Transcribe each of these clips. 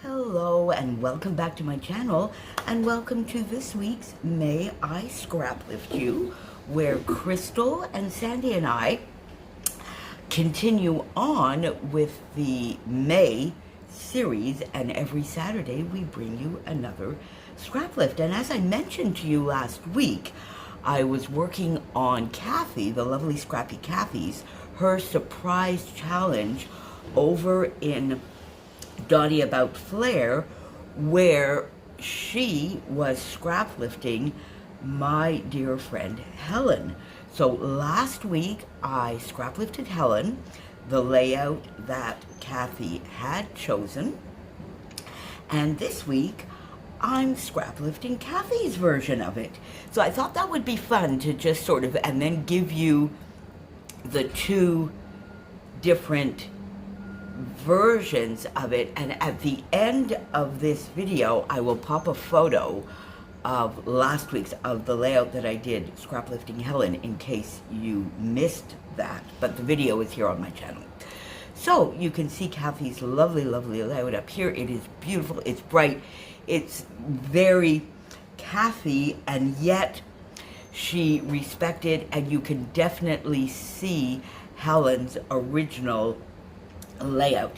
Hello and welcome back to my channel, and welcome to this week's May I Scrap Lift You, where Crystal and Sandy and I continue on with the May series, and every Saturday we bring you another scrap lift. And as I mentioned to you last week, I was working on Kathy, the lovely Scrappy Kathy's, her surprise challenge over in Dotty About Flair, where she was scrap lifting my dear friend Helen. So last week I scrap lifted Helen, the layout that Kathy had chosen, and this week I'm scrap lifting Kathy's version of it. So I thought that would be fun to just sort of, and then give you the two different versions of it, and at the end of this video I will pop a photo of last week's, of the layout that I did scrap lifting Helen, in case you missed that, but the video is here on my channel. So you can see Kathy's lovely layout up here. It is beautiful, it's bright, it's very Kathy, and yet she respected, and you can definitely see Helen's original layout.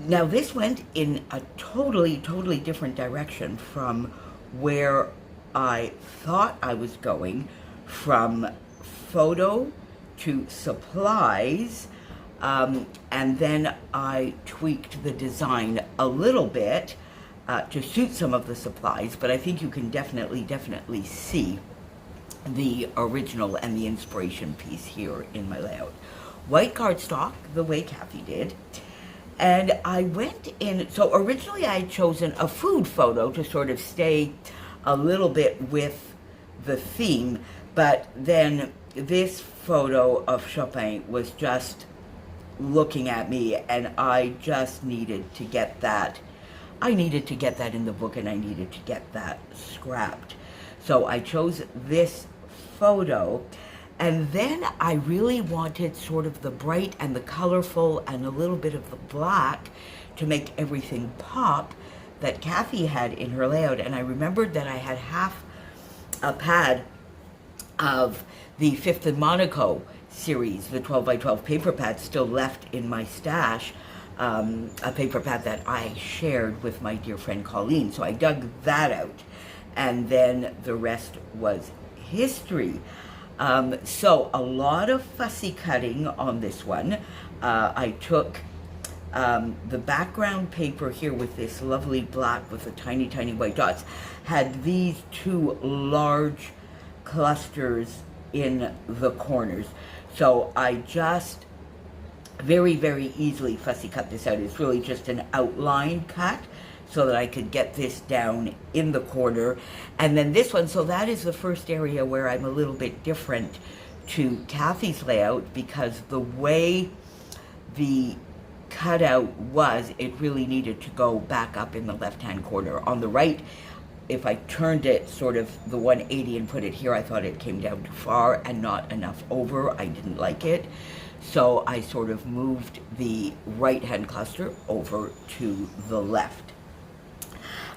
Now this went in a totally different direction from where I thought I was going, from photo to supplies, and then I tweaked the design a little bit to suit some of the supplies, but I think you can definitely see the original and the inspiration piece here in my layout. White cardstock, the way Kathy did. And I went in, so originally I had chosen a food photo to sort of stay a little bit with the theme, but then this photo of Chopin was just looking at me, and I just needed to get that. I needed to get that in the book, and I needed to get that scrapped. So I chose this photo. And then I really wanted sort of the bright and the colorful and a little bit of the black to make everything pop that Kathy had in her layout. And I remembered that I had half a pad of the Fifth and Monaco series, the 12 by 12 paper pad, still left in my stash, a paper pad that I shared with my dear friend Colleen. So I dug that out, and then the rest was history. So a lot of fussy cutting on this one. I took the background paper here with this lovely black with the tiny white dots, had these two large clusters in the corners. So I just very easily fussy cut this out. It's really just an outline cut, so that I could get this down in the corner. And then this one, so that is the first area where I'm a little bit different to Kathy's layout, because the way the cutout was, it really needed to go back up in the left-hand corner. On the right, if I turned it sort of the 180 and put it here, I thought it came down too far and not enough over. I didn't like it. So I sort of moved the right-hand cluster over to the left.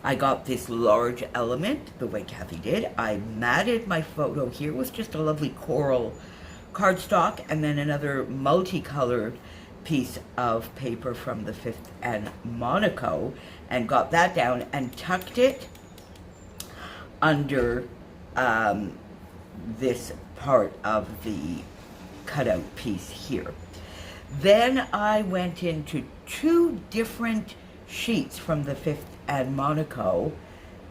I got this large element the way Kathy did. I matted my photo here with just a lovely coral cardstock, and then another multicolored piece of paper from the Fifth and Monaco, and got that down and tucked it under this part of the cutout piece here. Then I went into two different sheets from the Fifth and Monaco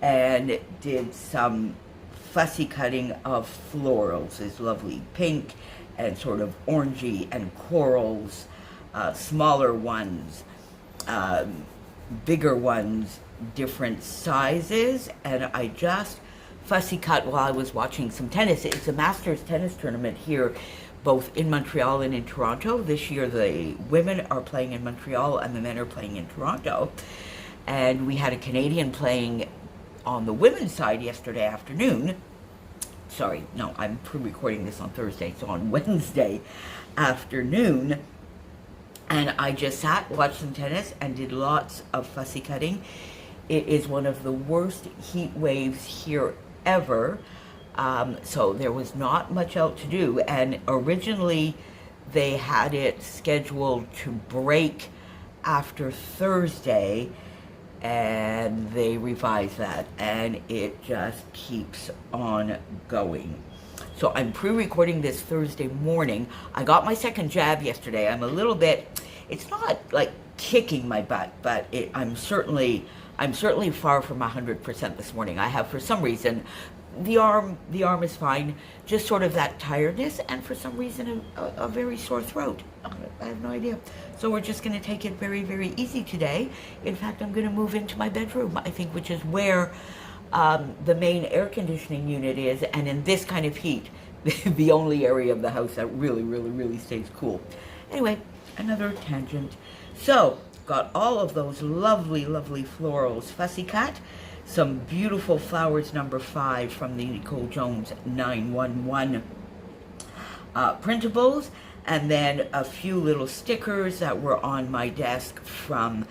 and did some fussy cutting of florals, this lovely pink and sort of orangey, and corals, smaller ones, bigger ones, different sizes. And I just fussy cut while I was watching some tennis. It's a Masters tennis tournament here, both in Montreal and in Toronto. This year the women are playing in Montreal and the men are playing in Toronto. And we had a Canadian playing on the women's side yesterday afternoon. Sorry, no, I'm pre-recording this on Thursday, so on Wednesday afternoon. And I just sat, watched some tennis, and did lots of fussy cutting. It is one of the worst heat waves here ever. So there was not much else to do. And originally they had it scheduled to break after Thursday, and they revised that, and it just keeps on going. So I'm pre-recording this Thursday morning. I got my second jab yesterday. I'm a little bit, it's not like kicking my butt, but I'm certainly far from 100% this morning. I have, for some reason, the arm is fine, just sort of that tiredness, and for some reason a very sore throat. I have no idea. So we're just going to take it very, very easy today. In fact, I'm going to move into my bedroom, I think, which is where the main air conditioning unit is, and in this kind of heat, the only area of the house that really, really, really stays cool. Anyway, another tangent. So, got all of those lovely, lovely florals fussy cut. Some beautiful flowers number 5 from the Nicole Jones 911 printables, and then a few little stickers that were on my desk from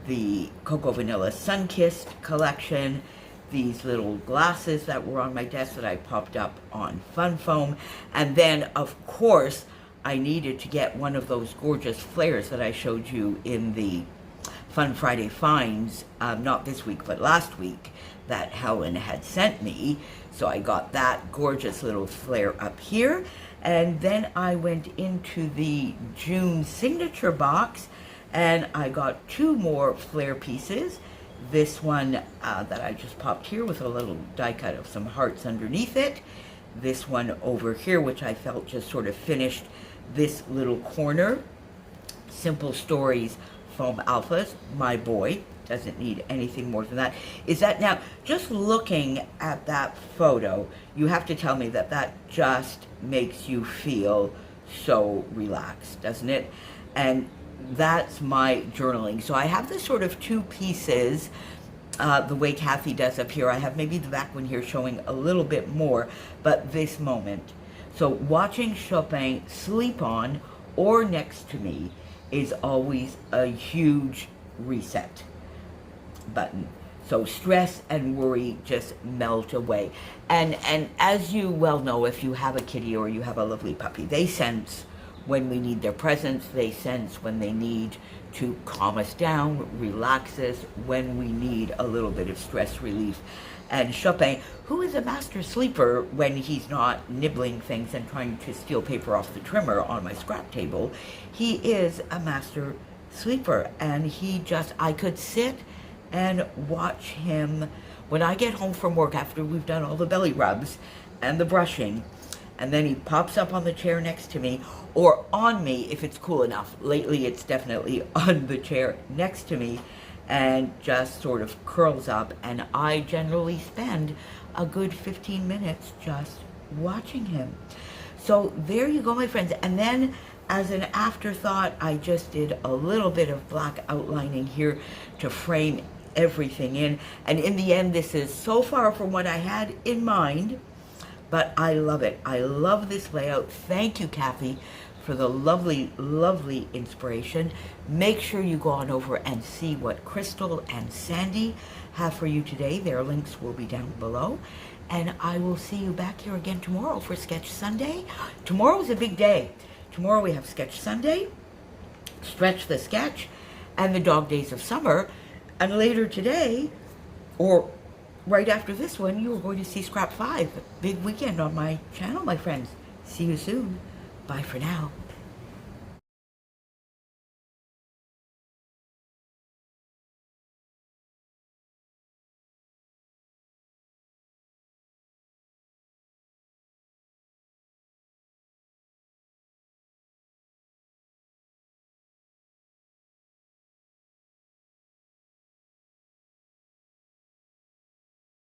the Cocoa Vanilla Sunkissed collection, these little glasses that were on my desk that I popped up on Fun Foam, and then of course I needed to get one of those gorgeous flares that I showed you in the Fun Friday finds, not this week but last week, that Helen had sent me. So I got that gorgeous little flare up here, and then I went into the June signature box and I got 2 more flare pieces. This one that I just popped here with a little die cut of some hearts underneath it. This one over here, which I felt just sort of finished this little corner. Simple Stories Foam Alphas, my boy, doesn't need anything more than that. Is that now, just looking at that photo, you have to tell me that that just makes you feel so relaxed, doesn't it? And that's my journaling. So I have this sort of 2 pieces, the way Kathy does up here. I have maybe the back one here showing a little bit more, but this moment. So watching Chopin sleep on or next to me is always a huge reset button. So stress and worry just melt away. And as you well know, if you have a kitty or you have a lovely puppy, they sense when we need their presence. They sense when they need to calm us down, relax us, when we need a little bit of stress relief. And Chopin, who is a master sleeper when he's not nibbling things and trying to steal paper off the trimmer on my scrap table, he is a master sleeper. And he just, I could sit and watch him when I get home from work after we've done all the belly rubs and the brushing, and then he pops up on the chair next to me, or on me if it's cool enough. Lately it's definitely on the chair next to me, and just sort of curls up, and I generally spend a good 15 minutes just watching him. So there you go, my friends. And then as an afterthought, I just did a little bit of black outlining here to frame everything in. And in the end, this is so far from what I had in mind, but I love it. I love this layout. Thank you, Kathy, for the lovely, lovely inspiration. Make sure you go on over and see what Crystal and Sandy have for you today. Their links will be down below. And I will see you back here again tomorrow for Sketch Sunday. Tomorrow's a big day. Tomorrow we have Sketch Sunday, Stretch the Sketch, and the Dog Days of Summer. And later today, or right after this one, you are going to see Scrap 5. Big weekend on my channel, my friends. See you soon. Bye for now.